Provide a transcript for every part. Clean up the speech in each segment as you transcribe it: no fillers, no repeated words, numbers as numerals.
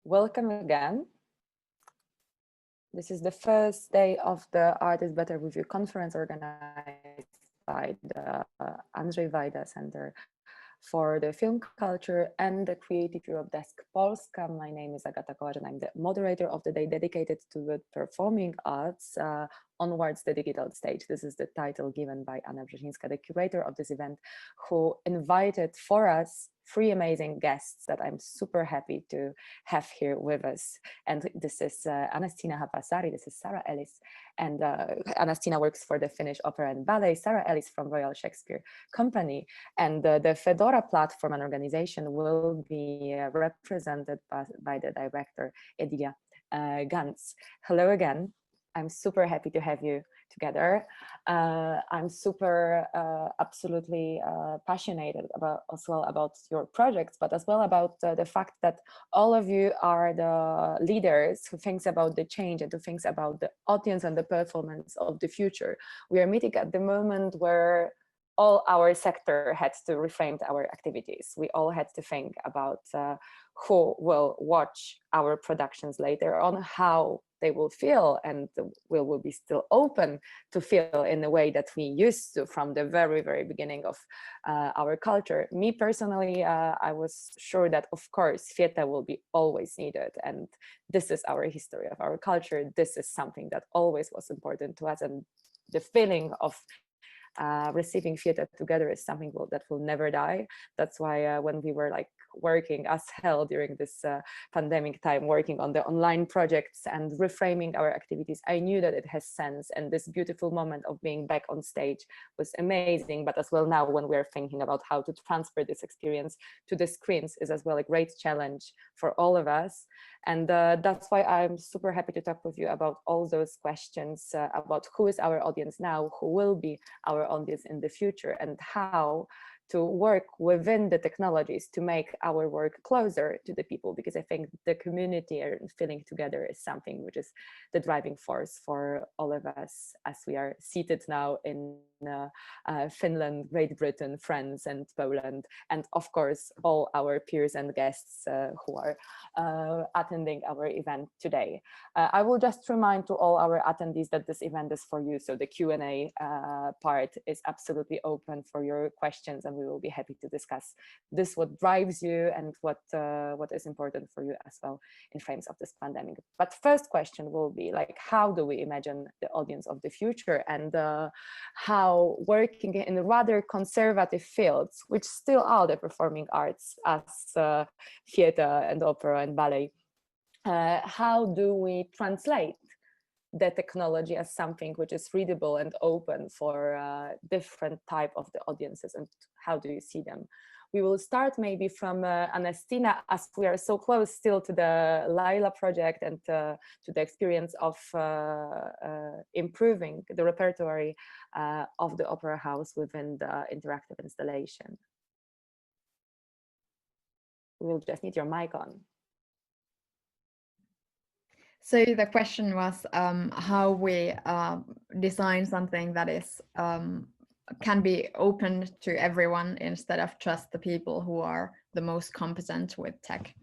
Welcome again. This is the first day of the Art is Better Review conference organized by the Andrzej Wajda Center for the Film Culture and the Creative Europe Desk Polska. My name is Agata Kołacz and I'm the moderator of the day dedicated to the performing arts onwards the digital stage. This is the title given by Anna Brzezińska, the curator of this event, who invited for us 3 amazing guests that I'm super happy to have here with us. And this is Annastina Haapasaari, this is Sarah Ellis, and Annastina works for the Finnish Opera and Ballet, Sarah Ellis from Royal Shakespeare Company, and the Fedora platform and organization will be represented by the director, Edilia Ganz. Hello again. I'm super happy to have you together. I'm super absolutely passionate about as well about your projects, but as well about the fact that all of you are the leaders who thinks about the change and who thinks about the audience and the performance of the future. We are meeting at the moment where all our sector had to reframe our activities. We all had to think about who will watch our productions later on, how they will feel, and will be still open to feel in the way that we used to from the very, very beginning of our culture. Me personally, I was sure that, of course, theater will be always needed. And this is our history of our culture. This is something that always was important to us. And the feeling of receiving theater together is something that will never die. That's why when we were like working as hell during this pandemic time, working on the online projects and reframing our activities, I knew that it has sense. And this beautiful moment of being back on stage was amazing. But as well now when we're thinking about how to transfer this experience to the screens is as well a great challenge for all of us. And that's why I'm super happy to talk with you about all those questions about who is our audience now, who will be our audience in the future, and how to work within the technologies to make our work closer to the people, because I think the community and feeling together is something which is the driving force for all of us as we are seated now in Finland, Great Britain, France and Poland, and of course all our peers and guests who are attending our event today. I will just remind to all our attendees that this event is for you, so the Q&A part is absolutely open for your questions, and we will be happy to discuss this, what drives you and what is important for you as well in frames of this pandemic. But first question will be like, how do we imagine the audience of the future, and how working in rather conservative fields, which still are the performing arts as theater and opera and ballet, how do we translate the technology as something which is readable and open for different type of the audiences, and how do you see them? We will start maybe from Annastina, as we are so close still to the Laila project and to the experience of improving the repertoire of the opera house within the interactive installation. We will just need your mic on. So the question was how we design something that is can be open to everyone instead of just the people who are the most competent with tech.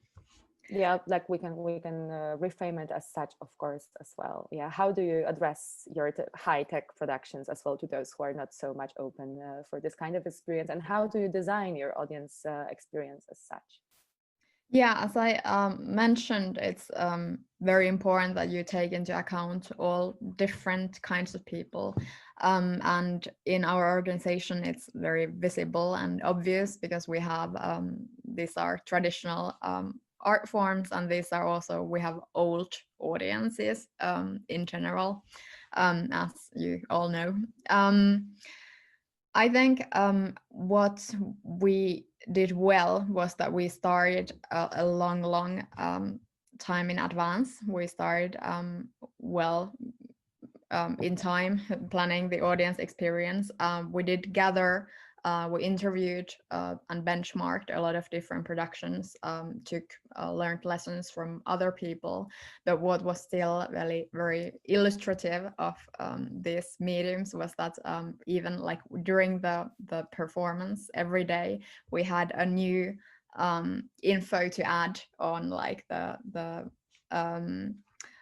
Yeah, like we can reframe it as such, of course, as well. Yeah, how do you address your high-tech productions as well to those who are not so much open for this kind of experience, and how do you design your audience experience as such? Yeah, as I mentioned, it's very important that you take into account all different kinds of people. And in our organization, it's very visible and obvious because we have, these are traditional art forms, and these are also, we have old audiences in general, as you all know. I think what we did well was that we started a long time in advance. We started well in time planning the audience experience. We did gather, we interviewed and benchmarked a lot of different productions, learned lessons from other people. But what was still very illustrative of these mediums was that even like during the performance every day, we had a new info to add on, like the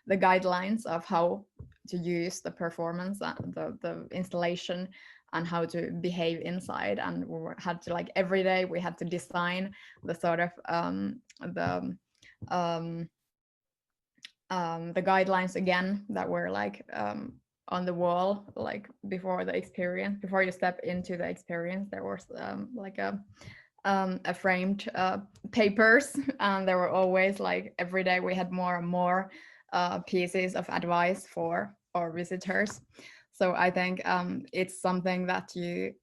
guidelines of how to use the performance, the installation, and how to behave inside. And we had to, like, every day we had to design the sort of the guidelines again that were like on the wall, like before the experience, before you step into the experience. There was like a framed papers, and there were always, like, every day we had more and more pieces of advice for our visitors. So I think it's something that you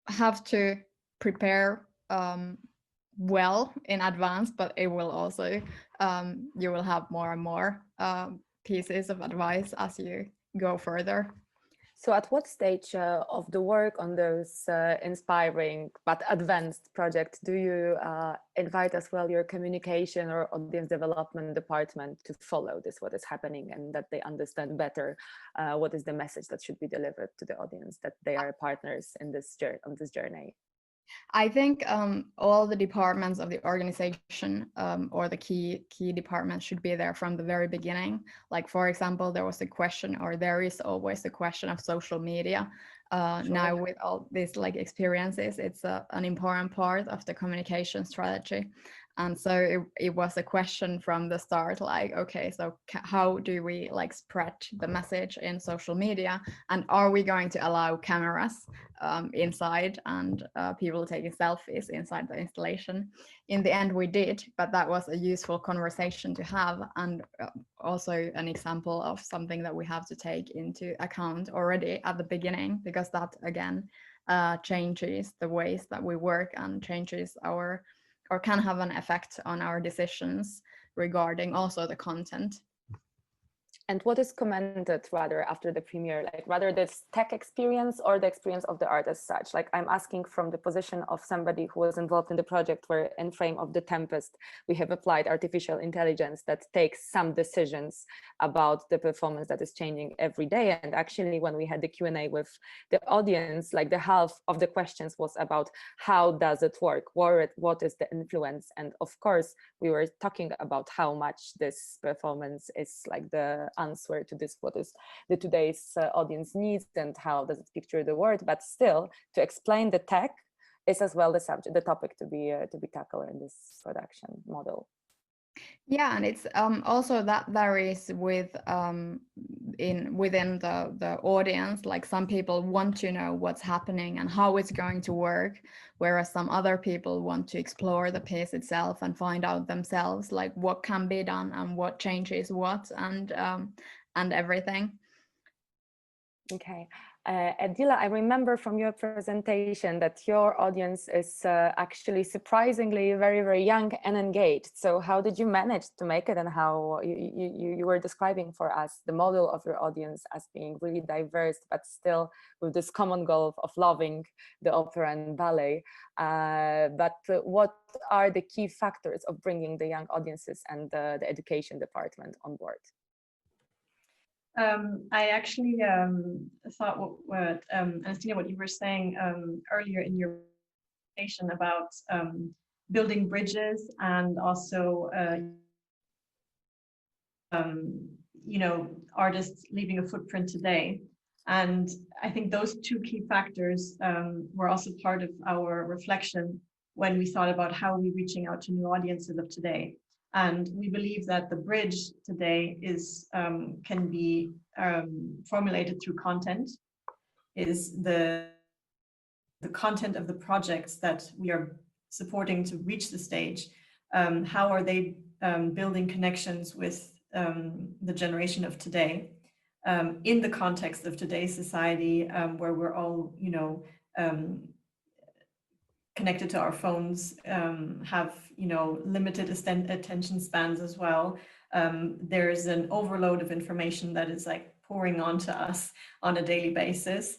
have to prepare well in advance, but it will also you will have more and more pieces of advice as you go further. So at what stage of the work on those inspiring but advanced projects do you invite as well your communication or audience development department to follow this, what is happening, and that they understand better what is the message that should be delivered to the audience, that they are partners in this on this journey? I think all the departments of the organization or the key departments should be there from the very beginning. Like, for example, there was a question, or there is always a question of social media. Sure. Now with all these, like, experiences, it's an important part of the communication strategy. And so it was a question from the start, like, okay, so how do we, like, spread the message in social media, and are we going to allow cameras inside and people taking selfies inside the installation? In the end we did, but that was a useful conversation to have, and also an example of something that we have to take into account already at the beginning, because that again changes the ways that we work and changes our, or can have an effect on our decisions regarding also the content. And what is commented rather after the premiere, like rather this tech experience or the experience of the art as such? Like, I'm asking from the position of somebody who was involved in the project where in frame of The Tempest, we have applied artificial intelligence that takes some decisions about the performance that is changing every day. And actually, when we had the Q&A with the audience, like the half of the questions was about how does it work? What is the influence? And of course, we were talking about how much this performance is like the answer to this, what is the today's audience needs and how does it picture the world. But still, to explain the tech is as well the subject, the topic to be tackled in this production model. Yeah, and it's also that varies with within the audience. Like, some people want to know what's happening and how it's going to work, whereas some other people want to explore the piece itself and find out themselves, like, what can be done and what changes what, and everything. Okay. Edilia, I remember from your presentation that your audience is actually surprisingly very, very young and engaged. So how did you manage to make it, and how you were describing for us the model of your audience as being really diverse, but still with this common goal of loving the opera and ballet. But what are the key factors of bringing the young audiences and the education department on board? I actually thought what Annastina, what you were saying earlier in your presentation about building bridges and also you know, artists leaving a footprint today. And I think those two key factors were also part of our reflection when we thought about how we're reaching out to new audiences of today. And we believe that the bridge today is can be formulated through content, is the content of the projects that we are supporting to reach the stage. How are they building connections with the generation of today in the context of today's society, where we're all, you know, connected to our phones, have, you know, limited attention spans as well. There's an overload of information that is like pouring onto us on a daily basis.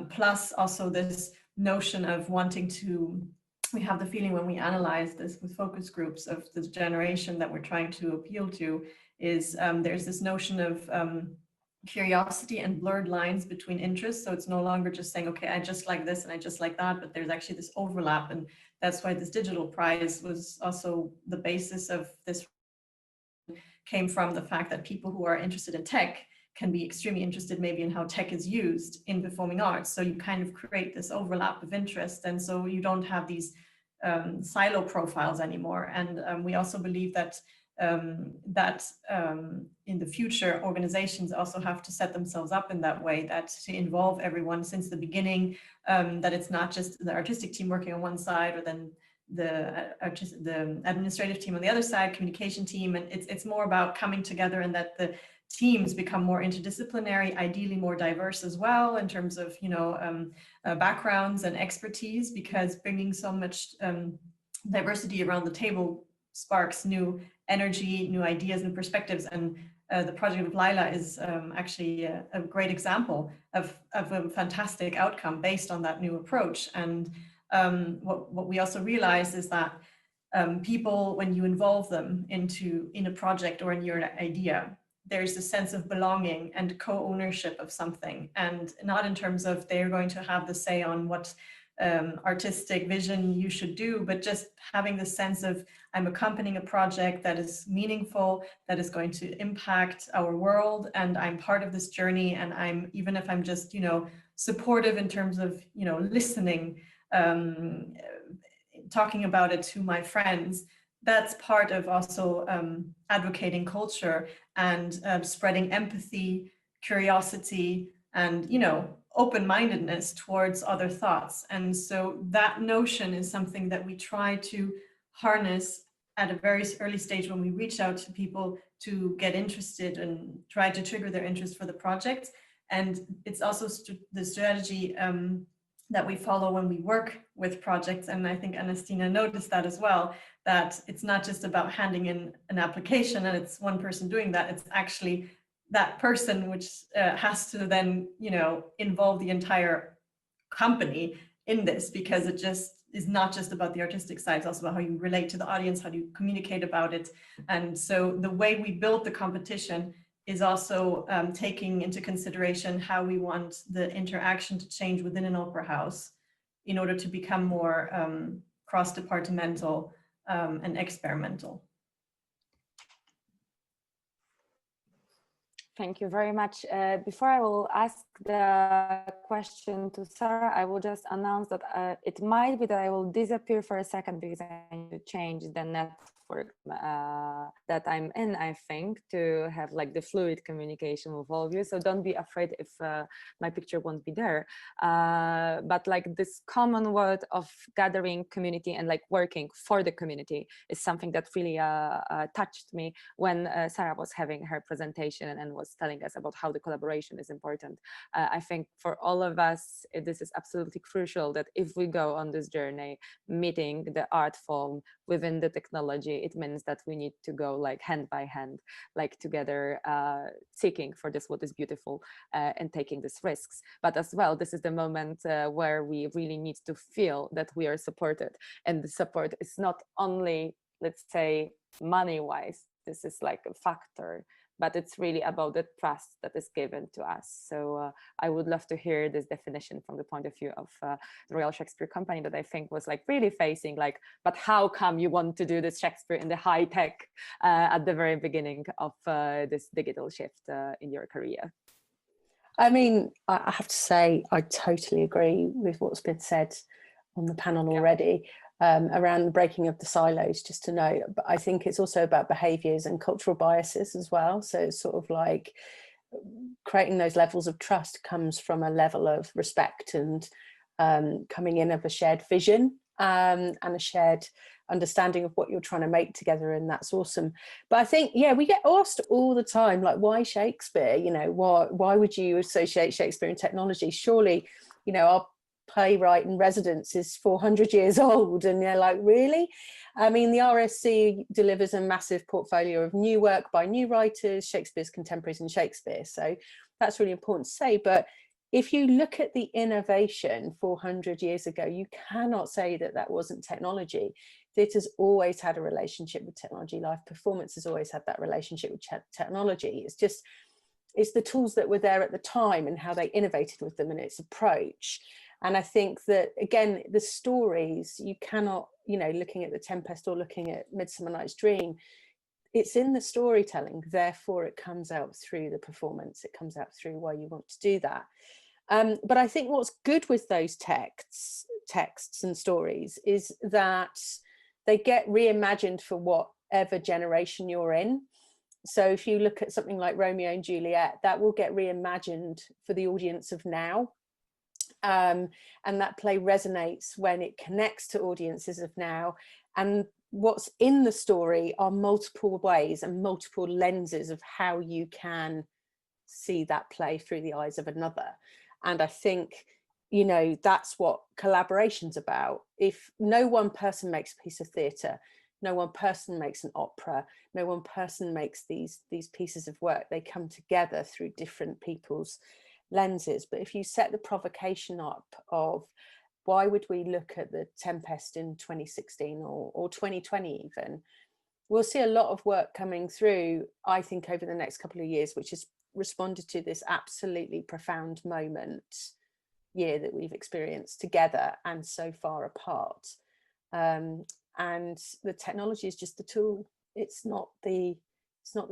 Plus also this notion of wanting to, we have the feeling when we analyze this with focus groups of this generation that we're trying to appeal to is there's this notion of curiosity and blurred lines between interests. So it's no longer just saying, okay, I just like this and I just like that, but there's actually this overlap. And that's why this digital prize was also the basis of this, came from the fact that people who are interested in tech can be extremely interested maybe in how tech is used in performing arts. So you kind of create this overlap of interest. And so you don't have these silo profiles anymore. And we also believe that in the future, organizations also have to set themselves up in that way, that to involve everyone since the beginning, that it's not just the artistic team working on one side, or then the administrative team on the other side, communication team, and it's more about coming together, and that the teams become more interdisciplinary, ideally more diverse as well in terms of, you know, backgrounds and expertise, because bringing so much diversity around the table sparks new energy, new ideas and perspectives. And the project of Laila is actually a great example of a fantastic outcome based on that new approach. And what we also realize is that people, when you involve them in a project or in your idea, there's a sense of belonging and co-ownership of something, and not in terms of they're going to have the say on what artistic vision you should do, but just having the sense of, I'm accompanying a project that is meaningful, that is going to impact our world, and I'm part of this journey. And I'm, even if I'm just, you know, supportive in terms of, you know, listening, talking about it to my friends, that's part of also advocating culture and spreading empathy, curiosity, and, you know, open-mindedness towards other thoughts. And so that notion is something that we try to harness at a very early stage when we reach out to people to get interested and try to trigger their interest for the project. And it's also the strategy that we follow when we work with projects. And I think Annastina noticed that as well, that it's not just about handing in an application and it's one person doing that, it's actually that person which has to then, you know, involve the entire company in this, because it just is not just about the artistic side, it's also about how you relate to the audience, how do you communicate about it. And so the way we build the competition is also taking into consideration how we want the interaction to change within an opera house in order to become more cross-departmental and experimental. Thank you very much. Before I will ask the question to Sarah, I will just announce that it might be that I will disappear for a second because I need to change the network that I'm in, I think, to have like the fluid communication with all of you. So don't be afraid if my picture won't be there. But like this common word of gathering community and like working for the community is something that really touched me when Sarah was having her presentation and was telling us about how the collaboration is important. I think for all of us, this is absolutely crucial, that if we go on this journey, meeting the art form within the technology, it means that we need to go like hand by hand, like together, seeking for this what is beautiful and taking these risks. But as well, this is the moment where we really need to feel that we are supported. And the support is not only, let's say, money-wise, this is like a factor, but it's really about the trust that is given to us. So I would love to hear this definition from the point of view of the Royal Shakespeare Company, that I think was like really facing like, but how come you want to do this Shakespeare in the high tech at the very beginning of this digital shift in your career? I mean, I have to say, I totally agree with what's been said on the panel already. Around the breaking of the silos, just to know, but I think it's also about behaviours and cultural biases as well. So it's sort of like creating those levels of trust comes from a level of respect and coming in of a shared vision and a shared understanding of what you're trying to make together, and that's awesome. But I think, yeah, we get asked all the time, like, why Shakespeare? You know, why would you associate Shakespeare and technology? Surely, you know, our playwright in residence is 400 years old, and they're like, really? I mean, the RSC delivers a massive portfolio of new work by new writers, Shakespeare's contemporaries and Shakespeare, so that's really important to say. But if you look at the innovation 400 years ago, you cannot say that that wasn't technology. Theatre's always had a relationship with technology. Live performance has always had that relationship with technology. It's just it's the tools that were there at the time and how they innovated with them and its approach. And I think that, again, the stories, you cannot, you know, looking at The Tempest or looking at Midsummer Night's Dream, it's in the storytelling, therefore it comes out through the performance, it comes out through why you want to do that. But I think what's good with those texts and stories is that they get reimagined for whatever generation you're in. So if you look at something like Romeo and Juliet, that will get reimagined for the audience of now. And that play resonates when it connects to audiences of now. And what's in the story are multiple ways and multiple lenses of how you can see that play through the eyes of another. And I think, you know, that's what collaboration's about. If no one person makes a piece of theatre, no one person makes an opera, no one person makes these pieces of work, they come together through different people's lenses. But if you set the provocation up of why would we look at The Tempest in 2016 or 2020 even, we'll see a lot of work coming through, I think, over the next couple of years, which has responded to this absolutely profound moment year that we've experienced together and so far apart. And the technology is just the tool. It's not the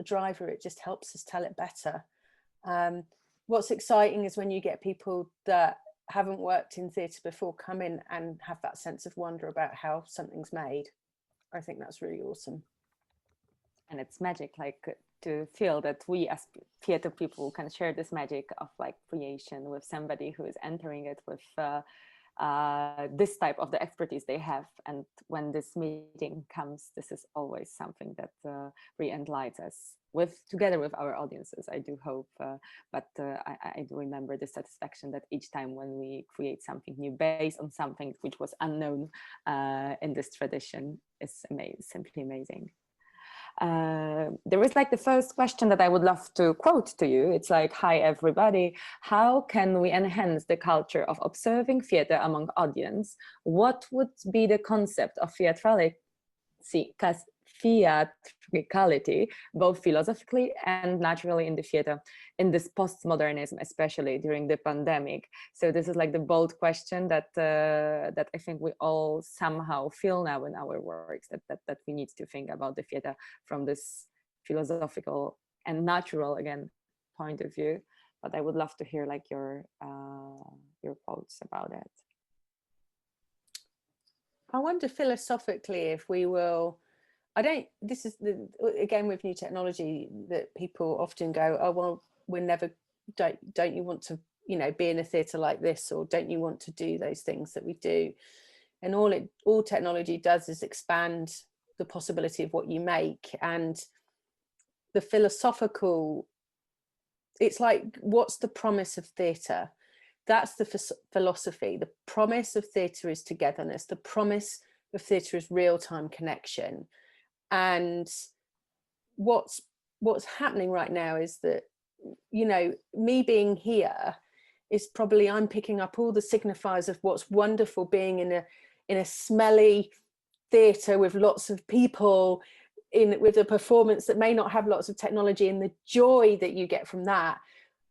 driver. It just helps us tell it better. What's exciting is when you get people that haven't worked in theatre before come in and have that sense of wonder about how something's made. I think that's really awesome. And it's magic, like, to feel that we as theatre people can share this magic of like creation with somebody who is entering it with this type of the expertise they have. And when this meeting comes, this is always something that re-enlightens us together with our audiences, I do hope. But I do remember the satisfaction that each time when we create something new based on something which was unknown in this tradition is simply amazing. There is like the first question that I would love to quote to you. It's like, hi theatre, how can we enhance the culture of observing theatre among audience? What would be the concept of theatricality, both philosophically and naturally in the theatre, in this postmodernism, especially during the pandemic? So this is like the bold question that that I think we all somehow feel now in our works, that we need to think about the theatre from this philosophical and natural, again, point of view. But I would love to hear like your thoughts about it. I wonder philosophically if we will, this is again with new technology, that people often go, oh, well, don't you want to, you know, be in a theatre like this, or don't you want to do those things that we do? And all technology does is expand the possibility of what you make. And the philosophical, it's like, what's the promise of theatre? That's the philosophy. The promise of theatre is togetherness. The promise of theatre is real-time connection. And what's happening right now is that, you know, me being here is probably, I'm picking up all the signifiers of what's wonderful being in a smelly theatre with lots of people with a performance that may not have lots of technology, and the joy that you get from that.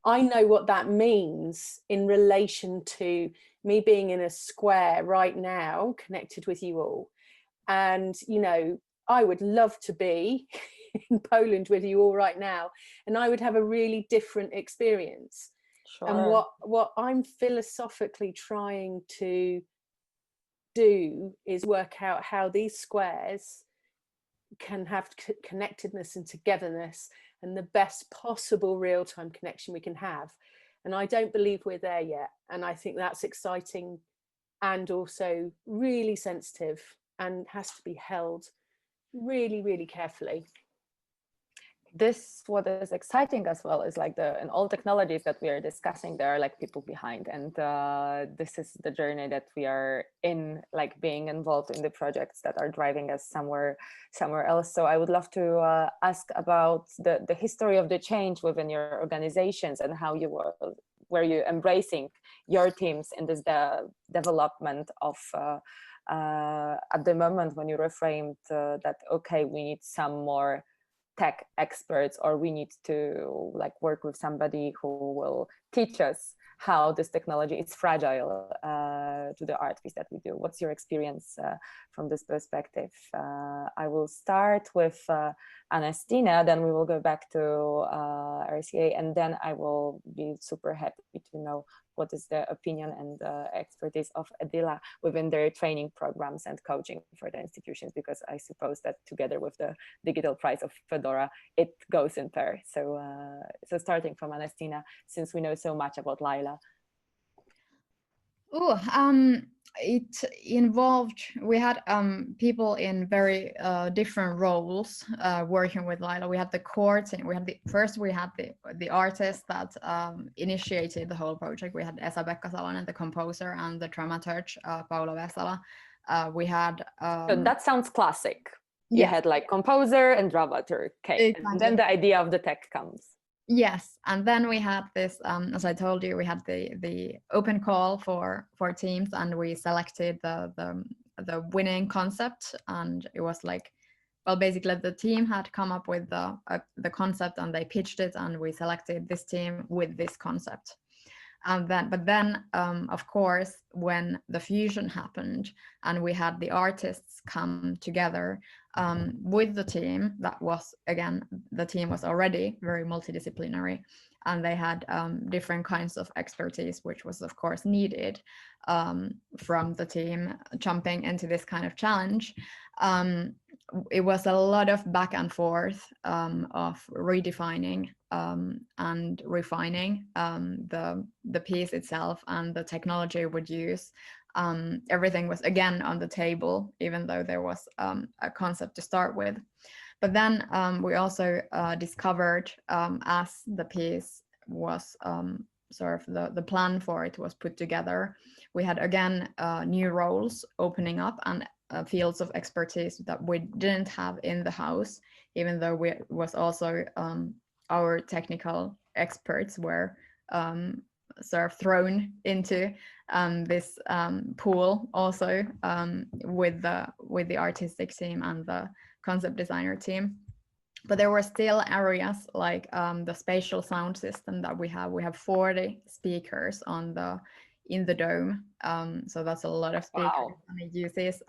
I know what that means in relation to me being in a square right now, connected with you all. And, you know, I would love to be in Poland with you all right now, and I would have a really different experience. Sure. And what I'm philosophically trying to do is work out how these squares can have connectedness and togetherness and the best possible real-time connection we can have. And I don't believe we're there yet. And I think that's exciting and also really sensitive, and has to be held really, really carefully. What is exciting as well is like in all technologies that we are discussing, there are like people behind, and this is the journey that we are in, like being involved in the projects that are driving us somewhere else. So I would love to ask about the history of the change within your organizations, and how were you embracing your teams in this development of at the moment when you reframed that, okay, we need some more tech experts, or we need to like work with somebody who will teach us how this technology is fragile to the art piece that we do. What's your experience from this perspective? I will start with Annastina, then we will go back to RCA, and then I will be super happy to know what is the opinion and expertise of Edilia within their training programs and coaching for the institutions, because I suppose that together with the digital prize of Fedora, it goes in pair. So, so starting from Annastina, since we know so much about Lila. Oh, it involved, we had people in very different roles working with Lila. We had the core team. We had the artist that initiated the whole project. We had Esa-Pekka Salonen, the composer, and the dramaturge Paula Vesala. We had so that sounds classic. Yeah. You had like composer and dramaturg, okay, Exactly. and then the idea of the tech comes. Yes, and then we had this, as I told you, we had the open call for teams, and we selected the winning concept, and it was like, well, basically the team had come up with the concept, and they pitched it, and we selected this team with this concept. And then of course, when the fusion happened and we had the artists come together with the team, that was, again, the team was already very multidisciplinary, and they had different kinds of expertise, which was of course needed from the team jumping into this kind of challenge. It was a lot of back and forth of redefining and refining the piece itself and the technology we would use. Everything was again on the table, even though there was a concept to start with. But then we also discovered, as the piece was sort of the plan for it was put together, we had again new roles opening up and fields of expertise that we didn't have in the house, even though we was also our technical experts were sort of thrown into this pool also with the artistic team and the concept designer team. But there were still areas like the spatial sound system that we have. We have 40 speakers in the dome, so that's a lot of speakers. Wow. And it uses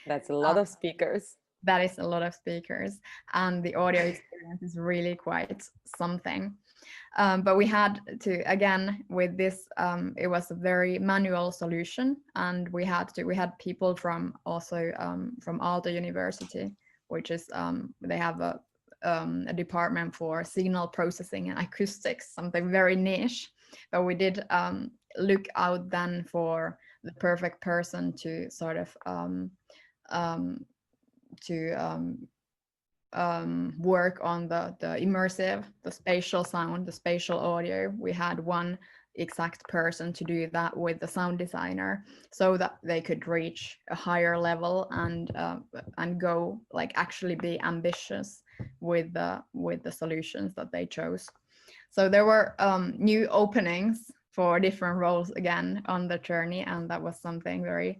That's a lot of speakers. that is a lot of speakers, and the audio experience is really quite something. But we had to, again, with this, it was a very manual solution, and we had people from also from Aalto University, which is they have a department for signal processing and acoustics, something very niche. But we did look out then for the perfect person to sort of work on the immersive, the spatial sound, the spatial audio. We had one exact person to do that with the sound designer, so that they could reach a higher level and go like actually be ambitious with the solutions that they chose. So there were new openings for different roles again on the journey, and that was something very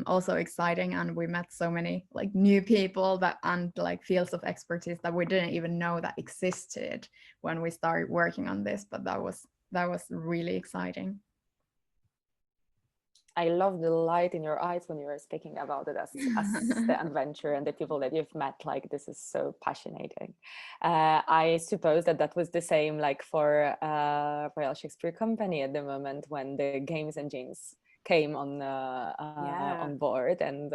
also exciting. And we met so many like new people that and like fields of expertise that we didn't even know that existed when we started working on this, but that was really exciting. I love the light in your eyes when you were speaking about it as the adventure and the people that you've met. Like, this is so passionate. I suppose that was the same like for Royal Shakespeare Company at the moment when the games engines came on board. And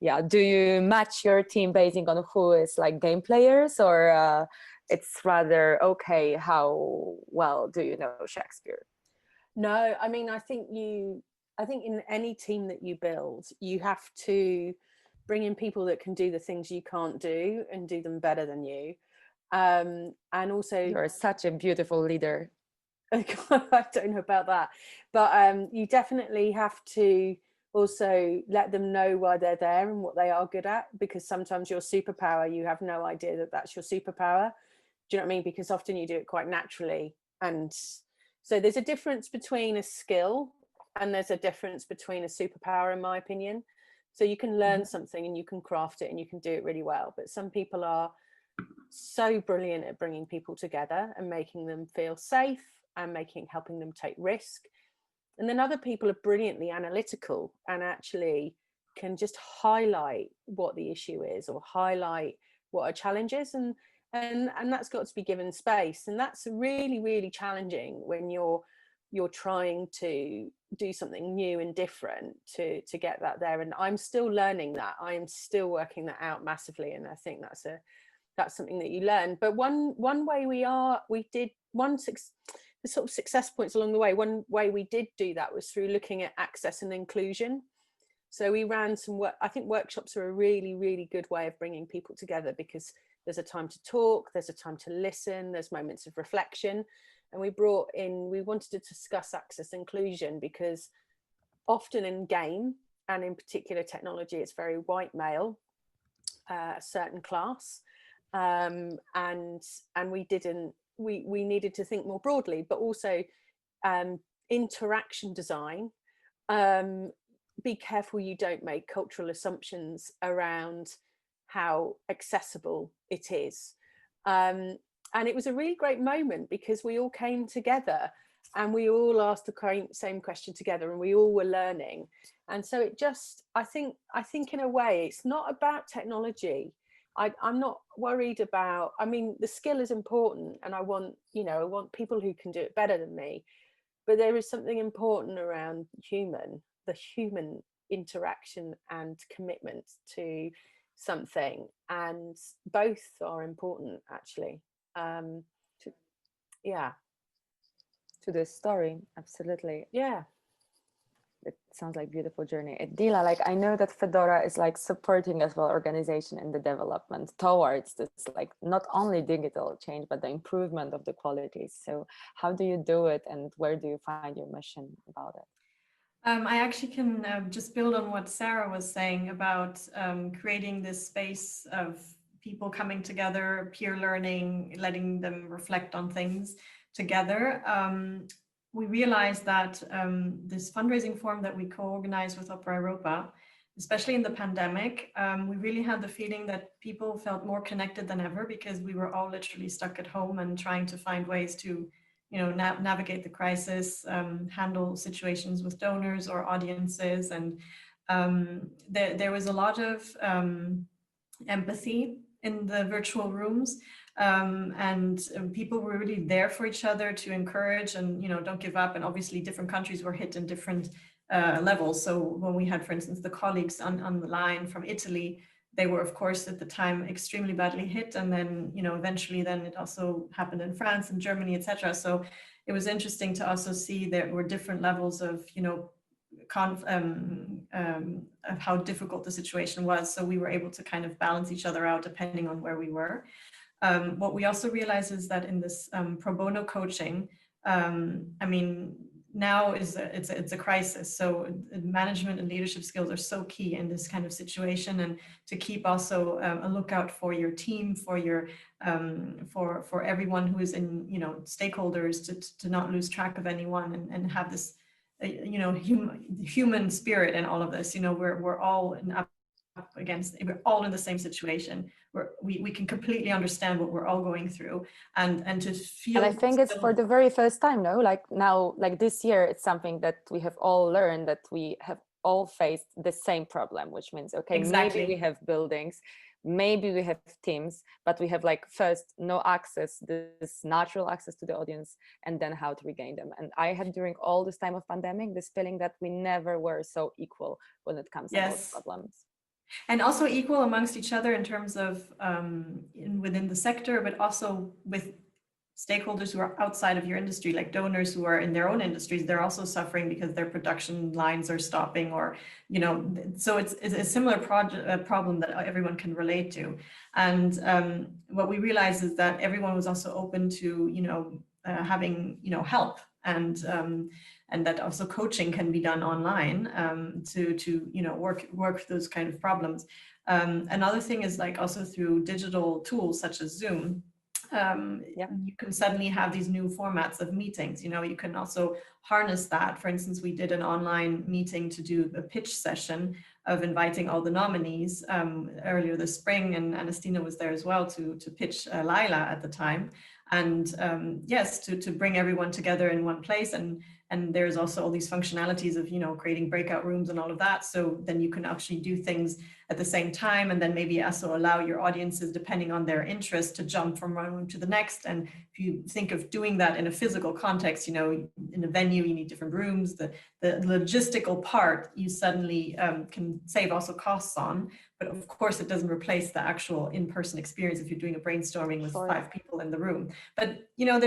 yeah, do you match your team basing on who is like game players, or it's rather okay, how well do you know Shakespeare? No, I mean, I think in any team that you build, you have to bring in people that can do the things you can't do and do them better than you. And also, you're such a beautiful leader. I don't know about that, but you definitely have to also let them know why they're there and what they are good at, because sometimes your superpower, you have no idea that that's your superpower. Do you know what I mean? Because often you do it quite naturally. And so there's a difference between a skill and there's a difference between a superpower, in my opinion. So you can learn something and you can craft it and you can do it really well, but some people are so brilliant at bringing people together and making them feel safe and helping them take risk. And then other people are brilliantly analytical and actually can just highlight what the issue is or highlight what a challenge is, and that's got to be given space. And that's really, really challenging when you're trying to do something new and different to get that there. And I'm still learning that. I am still working that out massively, and I think that's something that you learn. But one way the sort of success points along the way, one way we did do that was through looking at access and inclusion. So we ran some work. I think workshops are a really, really good way of bringing people together, because there's a time to talk, there's a time to listen, there's moments of reflection. And we wanted to discuss access inclusion, because often in game and in particular technology, it's very white male, a certain class. And we needed to think more broadly, but also interaction design. Be careful you don't make cultural assumptions around how accessible it is. And it was a really great moment, because we all came together and we all asked the same question together, and we all were learning. And so it just, I think in a way, it's not about technology. I'm not worried about, I mean, the skill is important, and I want people who can do it better than me, but there is something important around the human interaction and commitment to something, and both are important actually. To the story, absolutely. Yeah. It sounds like a beautiful journey. Edilia, like, I know that Fedora is like supporting as well organization in the development towards this, like, not only digital change, but the improvement of the qualities. So how do you do it, and where do you find your mission about it? I actually can just build on what Sarah was saying about creating this space of people coming together, peer learning, letting them reflect on things together. We realized that this fundraising forum that we co-organized with Opera Europa, especially in the pandemic, we really had the feeling that people felt more connected than ever, because we were all literally stuck at home and trying to find ways to, navigate the crisis, handle situations with donors or audiences. And there was a lot of empathy in the virtual rooms. And people were really there for each other to encourage and, don't give up. And obviously different countries were hit in different levels. So when we had, for instance, the colleagues on the line from Italy, they were, of course, at the time extremely badly hit. And then, eventually then it also happened in France and Germany, etc. So it was interesting to also see there were different levels of, of how difficult the situation was. So we were able to kind of balance each other out depending on where we were. What we also realize is that in this pro bono coaching, now it's a crisis. So management and leadership skills are so key in this kind of situation, and to keep also a lookout for your team, for your for everyone who is in, stakeholders, to not lose track of anyone, and have this human spirit in all of this. We're all we're all in the same situation, where we can completely understand what we're all going through, and to feel. And I think it's for the very first time, no? Like now, like this year, it's something that we have all learned, that we have all faced the same problem, which means, okay, exactly. Maybe we have buildings, maybe we have teams, but we have like first no access, this natural access to the audience, and then how to regain them. And I had, during all this time of pandemic, this feeling that we never were so equal when it comes to those problems. And also equal amongst each other in terms of within the sector, but also with stakeholders who are outside of your industry, like donors who are in their own industries. They're also suffering because their production lines are stopping, or, so it's a similar problem that everyone can relate to. And what we realized is that everyone was also open to, having, help, and that also coaching can be done online to work those kind of problems. Another thing is, like, also through digital tools such as Zoom. you can suddenly have these new formats of meetings. You know, you can also harness that. For instance, we did an online meeting to do a pitch session of inviting all the nominees earlier this spring, and Annastina was there as well to pitch Lila at the time. And yes, to bring everyone together in one place. And there's also all these functionalities of, you know, creating breakout rooms and all of that. So then you can actually do things at the same time, and then maybe also allow your audiences, depending on their interest, to jump from one room to the next. And if you think of doing that in a physical context, you know, in a venue, you need different rooms. The logistical part, you suddenly can save also costs on. But of course, it doesn't replace the actual in-person experience if you're doing a brainstorming with 5 people in the room. But, you know,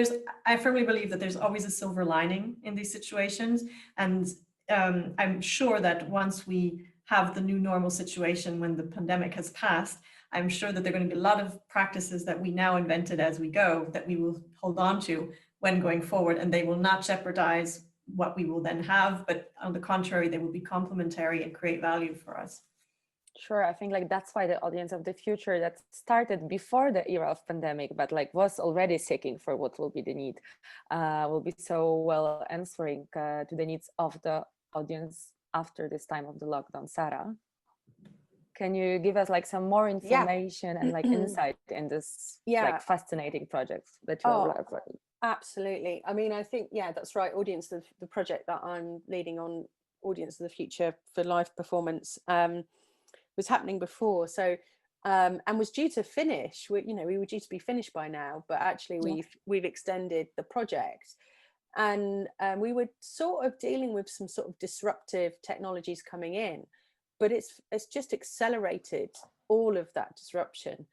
I firmly believe that there's always a silver lining in these situations. And I'm sure that once we have the new normal situation, when the pandemic has passed, I'm sure that there are going to be a lot of practices that we now invented as we go that we will hold on to when going forward, and they will not jeopardize what we will then have, but on the contrary, they will be complementary and create value for us. Sure, I think like that's why the audience of the future that started before the era of pandemic, but like was already seeking for what will be the need, will be so well answering to the needs of the audience after this time of the lockdown. Sarah, can you give us like some more information and like insight in this like fascinating project that you're Absolutely. I mean, I think, that's right. Audience of the project that I'm leading on, Audience of the Future for Live Performance, was happening before. So, and was due to finish. We were due to be finished by now, but actually we've extended the project. And we were sort of dealing with some sort of disruptive technologies coming in, but it's just accelerated all of that disruption.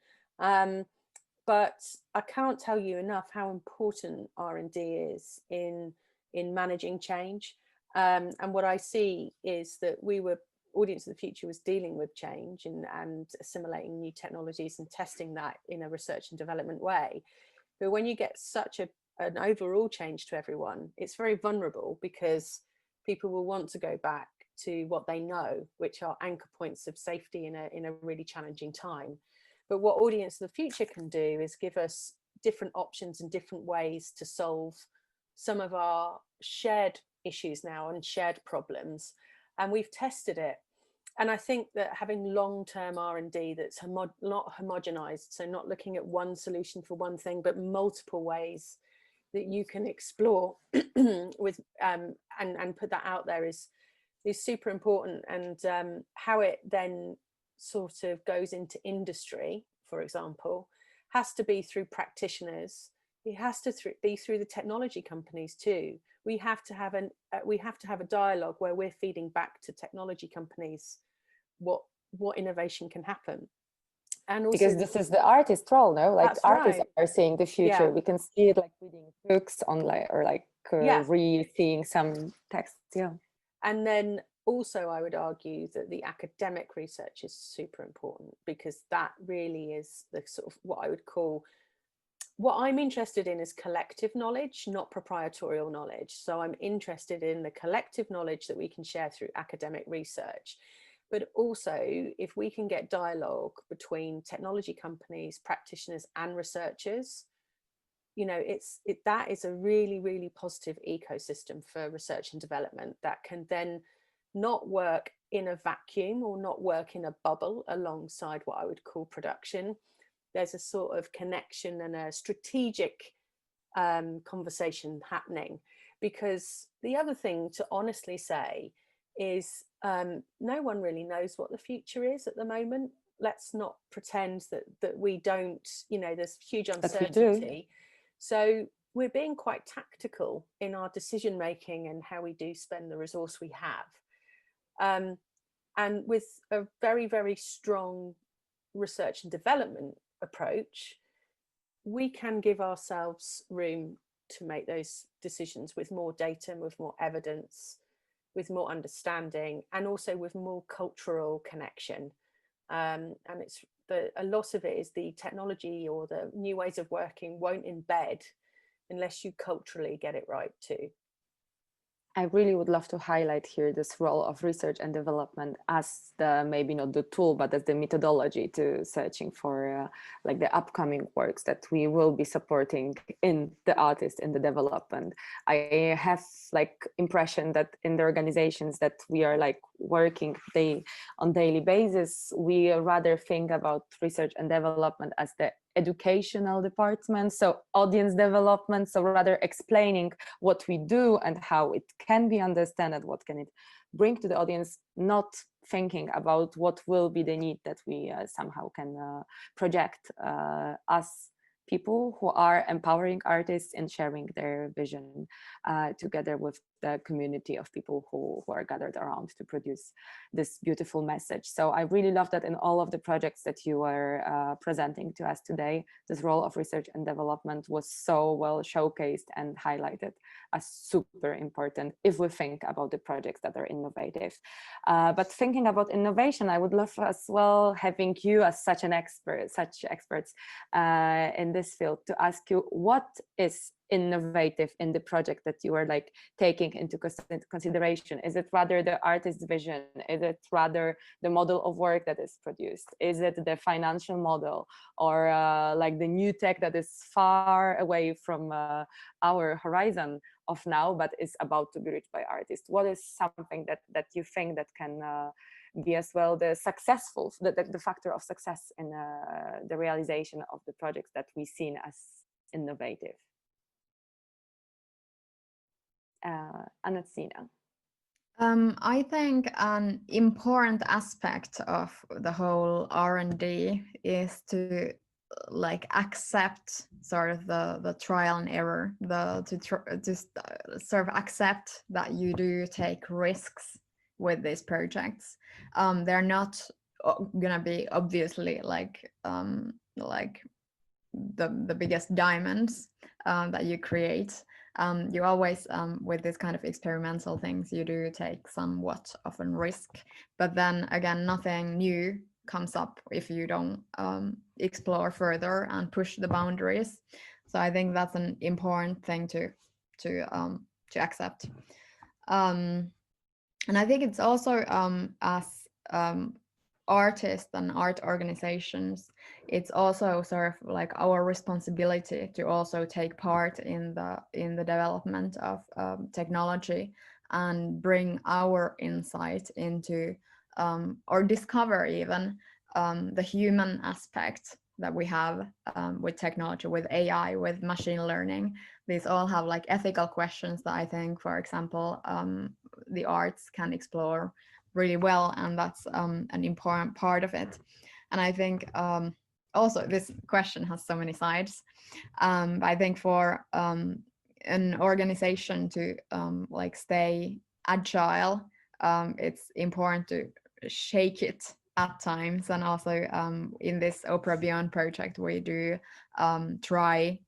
But I can't tell you enough how important R&D is in managing change. And what I see is that Audience of the Future was dealing with change and assimilating new technologies and testing that in a research and development way. But when you get such an overall change to everyone, it's very vulnerable, because people will want to go back to what they know, which are anchor points of safety in a really challenging time. But what Audience of the Future can do is give us different options and different ways to solve some of our shared issues now and shared problems. And we've tested it. And I think that having long-term R&D that's not homogenized, so not looking at one solution for one thing, but multiple ways that you can explore with and put that out there is super important. And how it then sort of goes into industry, for example, has to be through practitioners. It has to be through the technology companies too. We have to have a dialogue where we're feeding back to technology companies what innovation can happen. And also, because this is the artist role, no? Like artists are seeing the future. Yeah. We can see it like reading books online or like re-seeing some text. Yeah. And then also I would argue that the academic research is super important, because that really is the sort of what I'm interested in is collective knowledge, not proprietorial knowledge. So I'm interested in the collective knowledge that we can share through academic research. But also, if we can get dialogue between technology companies, practitioners and researchers, that is a really, really positive ecosystem for research and development that can then not work in a vacuum or not work in a bubble alongside what I would call production. There's a sort of connection and a strategic conversation happening. Because the other thing to honestly say is no one really knows what the future is at the moment. Let's not pretend that we don't, there's huge uncertainty. So we're being quite tactical in our decision making and how we do spend the resource we have. And with a very, very strong research and development approach, we can give ourselves room to make those decisions with more data, with more evidence, with more understanding, and also with more cultural connection. And a lot of it is the technology or the new ways of working won't embed unless you culturally get it right too. I really would love to highlight here this role of research and development as the, maybe not the tool, but as the methodology to searching for like the upcoming works that we will be supporting in the artist in the development. I have like impression that in the organizations that we are like working on daily basis, we rather think about research and development as the educational department, so audience development, so rather explaining what we do and how it can be understood and what can it bring to the audience, not thinking about what will be the need that we somehow can project as people who are empowering artists and sharing their vision together with the community of people who are gathered around to produce this beautiful message. So I really love that in all of the projects that you are presenting to us today, this role of research and development was so well showcased and highlighted as super important if we think about the projects that are innovative. But thinking about innovation, I would love as well having you as such experts in this field to ask you, what is innovative in the project that you are like taking into consideration? Is it rather the artist's vision? Is it rather the model of work that is produced? Is it the financial model, or like the new tech that is far away from our horizon of now, but is about to be reached by artists? What is something that you think that can be as well the successful, the factor of success in the realization of the projects that we seen as innovative? Annastina. I think an important aspect of the whole R&D is to like accept sort of the trial and error, to sort of accept that you do take risks with these projects. They're not gonna be obviously like the biggest diamonds that you create. You always, with this kind of experimental things, you do take somewhat of a risk, but then again, nothing new comes up if you don't explore further and push the boundaries. So I think that's an important thing to accept. And I think it's also as artists and art organizations, it's also sort of like our responsibility to also take part in the development of technology and bring our insight into or discover even the human aspect that we have with technology, with AI, with machine learning. These all have like ethical questions that I think, for example, the arts can explore really well, and that's an important part of it. And I think also this question has so many sides. I think for an organization to like stay agile, it's important to shake it at times. And also in this Opera Beyond project, we do try.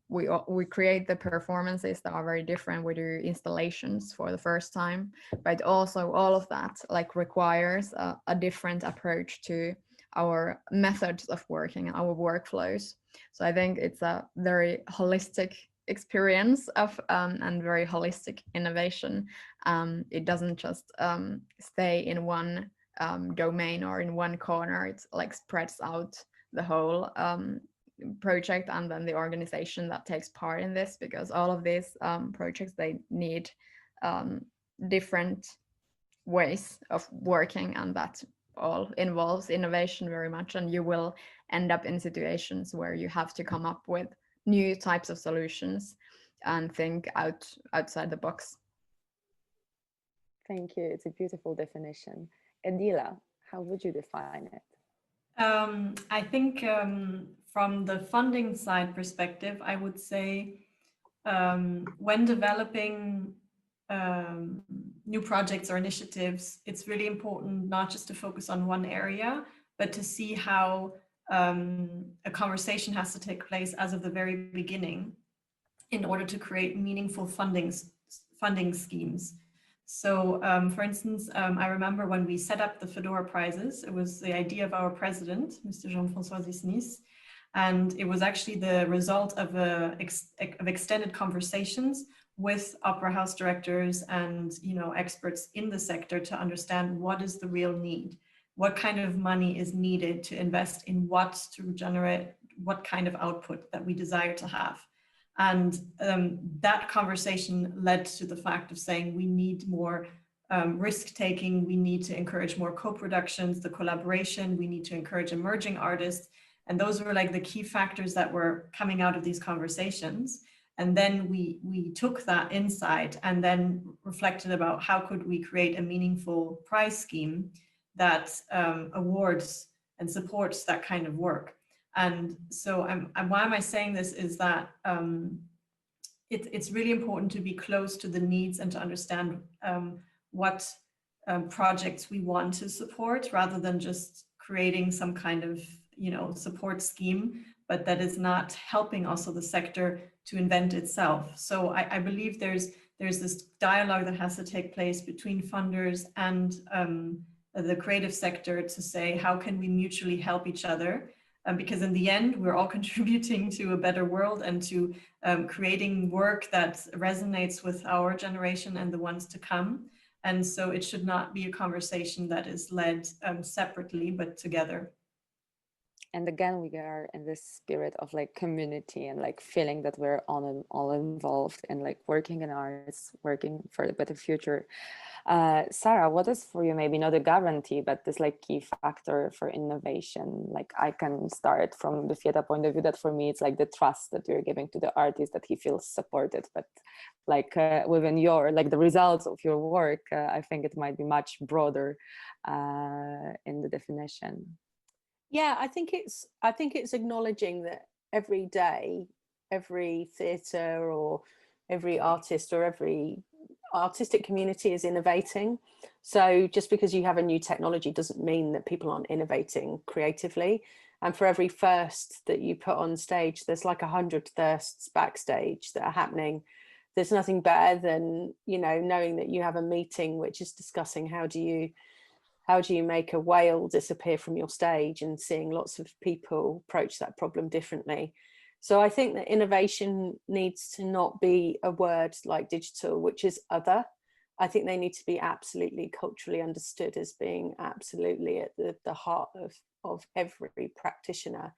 We create the performances that are very different. We do installations for the first time, but also all of that like requires a different approach to our methods of working, our workflows. So I think it's a very holistic experience of and very holistic innovation. It doesn't just stay in one domain or in one corner. It's like spreads out the whole project and then the organization that takes part in this, because all of these projects, they need different ways of working, and that all involves innovation very much, and you will end up in situations where you have to come up with new types of solutions and think outside the box. Thank you. It's a beautiful definition. Edilia, how would you define it? I think from the funding side perspective, I would say when developing new projects or initiatives, it's really important not just to focus on one area, but to see how a conversation has to take place as of the very beginning in order to create meaningful funding schemes. So for instance, I remember when we set up the Fedora prizes, it was the idea of our president, Mr. Jean-François Zisnis, and it was actually the result of extended conversations with opera house directors and, you know, experts in the sector to understand what is the real need, what kind of money is needed to invest in what to generate what kind of output that we desire to have. And that conversation led to the fact of saying we need more risk-taking, we need to encourage more co-productions, the collaboration, we need to encourage emerging artists. And those were like the key factors that were coming out of these conversations. And then we took that insight and then reflected about how could we create a meaningful prize scheme that awards and supports that kind of work. And so why am I saying this is that it's really important to be close to the needs and to understand what projects we want to support, rather than just creating some kind of, you know, support scheme, but that is not helping also the sector to invent itself. So I believe there's this dialogue that has to take place between funders and the creative sector to say, how can we mutually help each other? Because in the end, we're all contributing to a better world and to creating work that resonates with our generation and the ones to come. And so it should not be a conversation that is led separately, but together. And again, we are in this spirit of like community and like feeling that we're all involved and like working in arts, working for a better future. Sarah, what is for you, maybe not a guarantee, but this like key factor for innovation? Like I can start from the theater point of view that for me, it's like the trust that you're giving to the artist, that he feels supported, but like within your, like the results of your work, I think it might be much broader in the definition. Yeah, I think it's acknowledging that every day, every theatre or every artist or every artistic community is innovating. So just because you have a new technology doesn't mean that people aren't innovating creatively. And for every first that you put on stage, there's like 100 thirsts backstage that are happening. There's nothing better than, you know, knowing that you have a meeting which is discussing how do you make a whale disappear from your stage, and seeing lots of people approach that problem differently. So I think that innovation needs to not be a word like digital, which is other. I think they need to be absolutely culturally understood as being absolutely at the heart of every practitioner.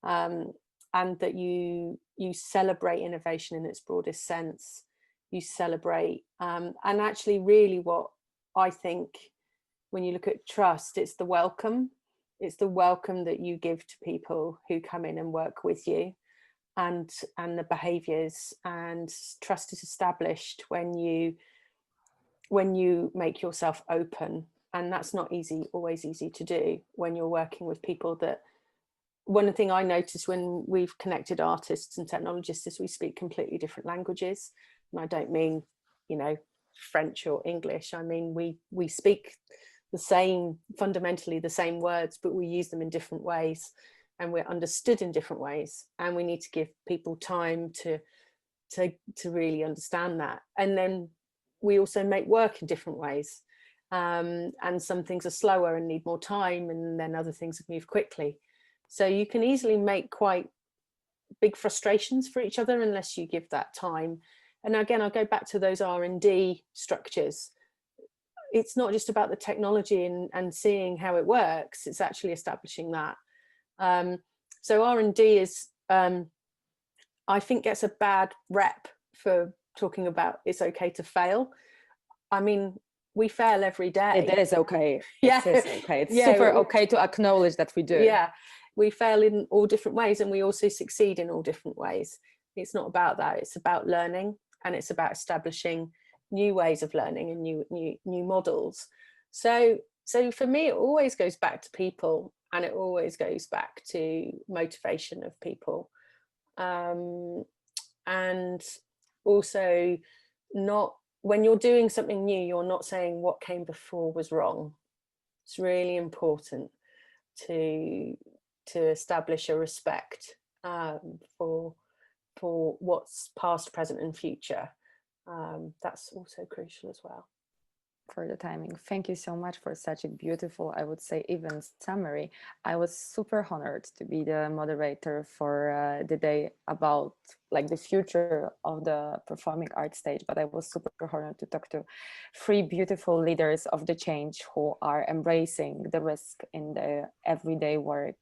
And that you celebrate innovation in its broadest sense. You celebrate, and actually really what I think, when you look at trust, it's the welcome. It's the welcome that you give to people who come in and work with you, and the behaviors. And trust is established when you make yourself open, and that's not always easy to do when you're working with people that, one thing I noticed when we've connected artists and technologists is we speak completely different languages. And I don't mean, you know, French or English. I mean, we speak the same, fundamentally the same words, but we use them in different ways, and we're understood in different ways. And we need to give people time to really understand that. And then we also make work in different ways. And some things are slower and need more time, and then other things move quickly. So you can easily make quite big frustrations for each other unless you give that time. And again, I'll go back to those R&D structures. It's not just about the technology and seeing how it works, it's actually establishing that. So R&D is, I think, gets a bad rep for talking about it's okay to fail. I mean, we fail every day. It is okay. Yeah. It is okay. It's super okay to acknowledge that we do. Yeah, we fail in all different ways, and we also succeed in all different ways. It's not about that. It's about learning, and it's about establishing new ways of learning and new models. So for me, it always goes back to people, and it always goes back to motivation of people, and also, not when you're doing something new, you're not saying what came before was wrong. It's really important to establish a respect for what's past, present and future. That's also crucial as well. for the timing. Thank you so much for such a beautiful, I would say, even summary. I was super honored to be the moderator for the day about like the future of the performing art stage, but I was super honored to talk to three beautiful leaders of the change who are embracing the risk in the everyday work,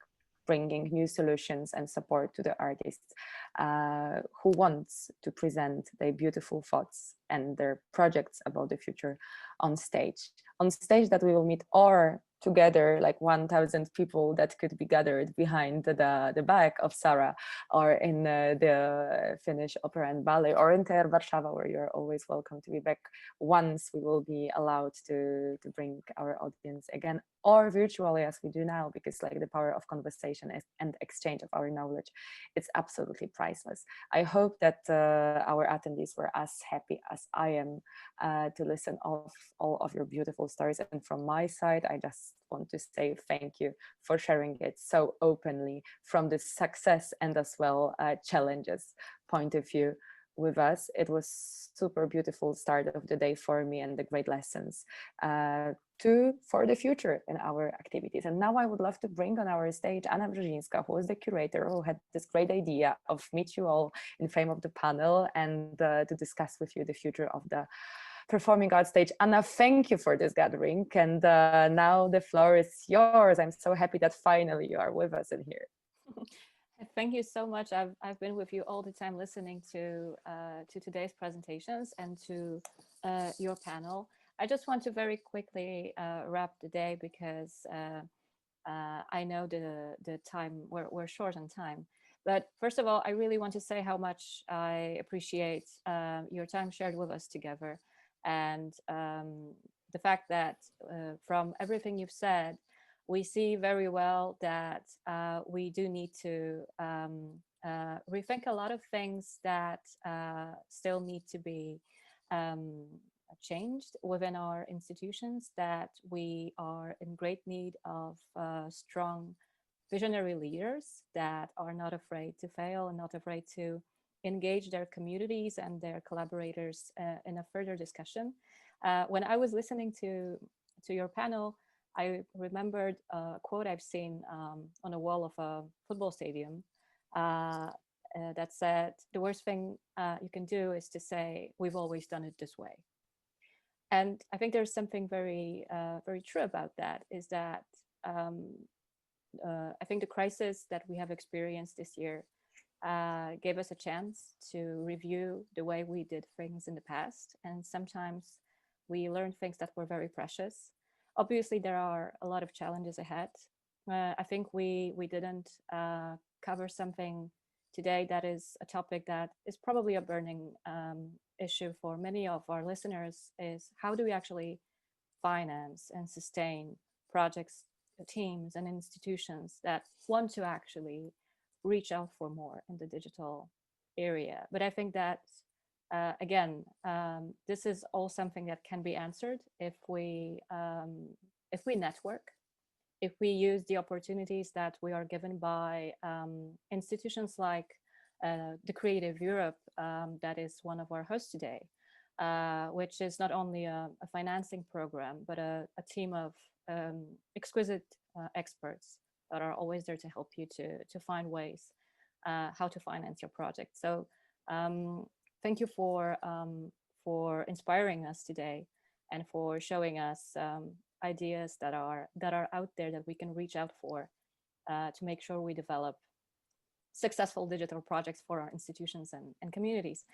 bringing new solutions and support to the artists who wants to present their beautiful thoughts and their projects about the future on stage that we will meet, or together like 1,000 people that could be gathered behind the back of Sarah, or in the Finnish Opera and Ballet, or in Teatr Warszawa, where you're always welcome to be back once we will be allowed to bring our audience again, or virtually as we do now, because like the power of conversation and exchange of our knowledge, it's absolutely priceless. I hope that our attendees were as happy as I am to listen of all of your beautiful stories. And from my side, I just want to say thank you for sharing it so openly from the success and as well challenges point of view with us. It was super beautiful start of the day for me, and the great lessons for the future in our activities. And now I would love to bring on our stage Anna Brzezińska, who is the curator, who had this great idea of meet you all in frame of the panel and to discuss with you the future of the performing arts stage. Anna, thank you for this gathering. And now the floor is yours. I'm so happy that finally you are with us in here. Thank you so much. I've been with you all the time listening to today's presentations and to your panel. I just want to very quickly wrap the day because I know the time, we're short on time. But first of all, I really want to say how much I appreciate your time shared with us together, and the fact that from everything you've said, we see very well that we do need to rethink a lot of things that still need to be changed within our institutions, that we are in great need of strong visionary leaders that are not afraid to fail and not afraid to engage their communities and their collaborators in a further discussion. When I was listening to your panel, I remembered a quote I've seen on a wall of a football stadium that said, the worst thing you can do is to say, we've always done it this way. And I think there's something very, very true about that, is that I think the crisis that we have experienced this year gave us a chance to review the way we did things in the past. And sometimes we learned things that were very precious. Obviously, there are a lot of challenges ahead. I think we didn't cover something today that is a topic that is probably a burning issue for many of our listeners, is how do we actually finance and sustain projects, teams and institutions that want to actually reach out for more in the digital area. But I think that again, this is all something that can be answered if we network, if we use the opportunities that we are given by institutions like the Creative Europe, that is one of our hosts today, which is not only a financing program, but a team of exquisite experts that are always there to help you to find ways how to finance your project. So thank you for inspiring us today and for showing us ideas that are out there that we can reach out for to make sure we develop successful digital projects for our institutions and communities.